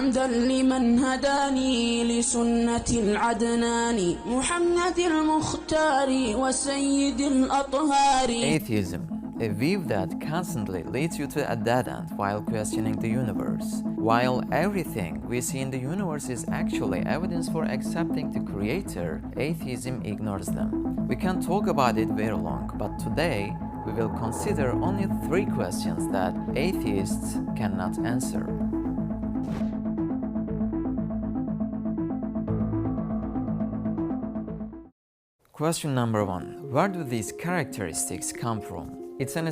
حمدا لمن هداني لسنة العدنان محمد المختار وسيد الأطهار. Atheism, a view that constantly leads you to a dead end while questioning the universe. While everything we see in the universe is actually evidence for accepting the Creator, atheism ignores them. We can talk about it very long, but today we will consider only 3 questions that atheists cannot answer. Question number 1. Where do these characteristics come from? It's an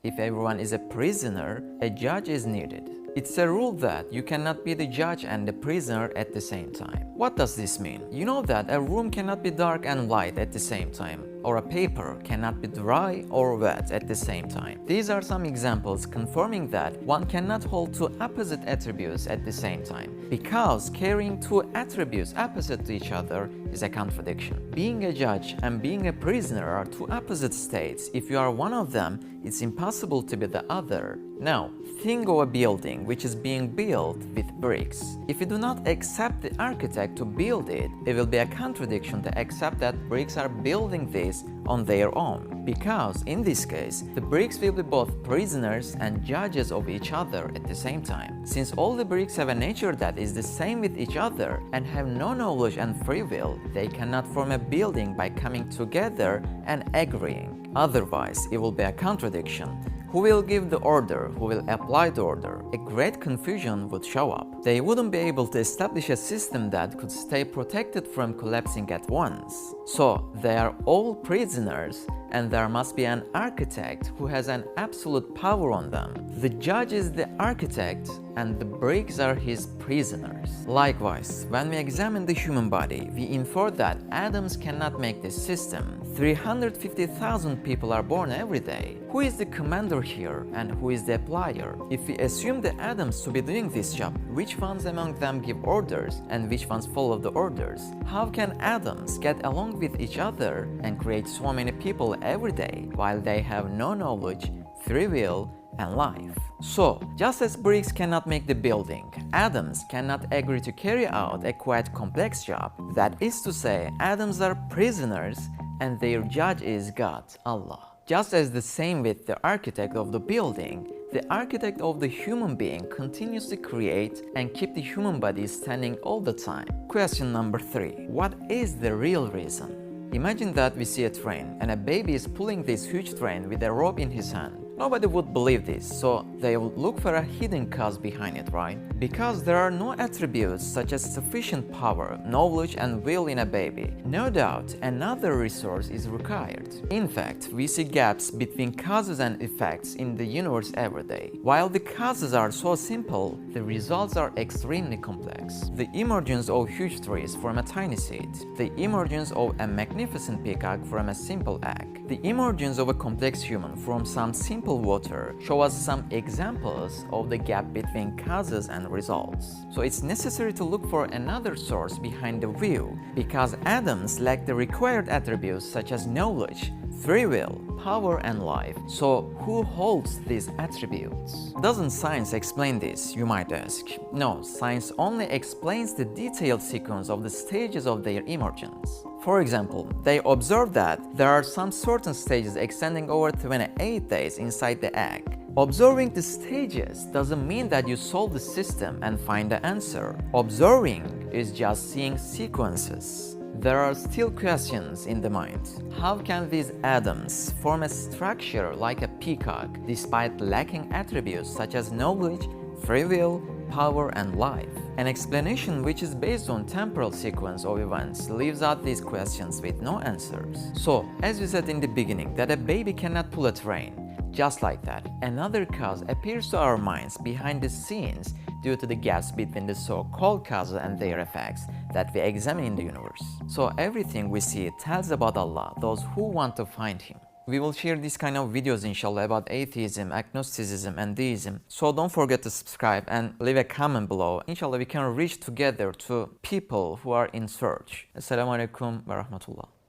If everyone is a prisoner, a judge is needed. It's a rule that you cannot be the judge and the prisoner at the same time. What does this mean? You know that a room cannot be dark and light at the same time, or a paper cannot be dry or wet at the same time. These are some examples confirming that one cannot hold 2 opposite attributes at the same time, because carrying 2 attributes opposite to each other is a contradiction. Being a judge and being a prisoner are 2 opposite states. If you are one of them, it's impossible to be the other. Now, think of a building which is being built with bricks. If you do not accept the architect to build it, it will be a contradiction to accept that bricks are building this on their own. Because in this case, the bricks will be both prisoners and judges of each other at the same time. Since all the bricks have a nature that is the same with each other and have no knowledge and free will, they cannot form a building by coming together and agreeing. Otherwise, it will be a contradiction. Who will give the order? Who will apply the order? A great confusion would show up. They wouldn't be able to establish a system that could stay protected from collapsing at once. So, they are all prisoners, and there must be an architect who has an absolute power on them. The judge is the architect, and the bricks are his prisoners. Likewise, when we examine the human body, we infer that atoms cannot make this system. 350,000 people are born every day. Who is the commander here, and who is the applier? If we assume the atoms to be doing this job, which ones among them give orders, and which ones follow the orders? How can atoms get along with each other and create so many people every day, while they have no knowledge, free will, and life? So, just as bricks cannot make the building, atoms cannot agree to carry out a quite complex job. That is to say, atoms are prisoners and their judge is God, Allah. Just as the same with the architect of the building, the architect of the human being continues to create and keep the human body standing all the time. Question number 3. What is the real reason? Imagine that we see a train and a baby is pulling this huge train with a rope in his hand. Nobody would believe this, so they would look for a hidden cause behind it, right? Because there are no attributes such as sufficient power, knowledge, and will in a baby. No doubt, another resource is required. In fact, we see gaps between causes and effects in the universe every day. While the causes are so simple, the results are extremely complex. The emergence of huge trees from a tiny seed, the emergence of a magnificent peacock from a simple egg, the emergence of a complex human from some simple water show us some examples of the gap between causes and results. So it's necessary to look for another source behind the view, because atoms lack the required attributes such as knowledge, free will, power, and life. So who holds these attributes? Doesn't science explain this, you might ask? No, science only explains the detailed sequence of the stages of their emergence. For example, they observe that there are some certain stages extending over 28 days inside the egg. Observing the stages doesn't mean that you solve the system and find the answer. Observing is just seeing sequences. There are still questions in the mind. How can these atoms form a structure like a peacock despite lacking attributes such as knowledge, free will, power, and life? An explanation which is based on temporal sequence of events leaves out these questions with no answers. So, as we said in the beginning, that a baby cannot pull a train. Just like that, another cause appears to our minds behind the scenes due to the gaps between the so-called causes and their effects that we examine in the universe. So everything we see tells about Allah, those who want to find Him. We will share this kind of videos inshallah about atheism, agnosticism, and deism. So don't forget to subscribe and leave a comment below. Inshallah we can reach together to people who are in search. Assalamu alaikum wa rahmatullah.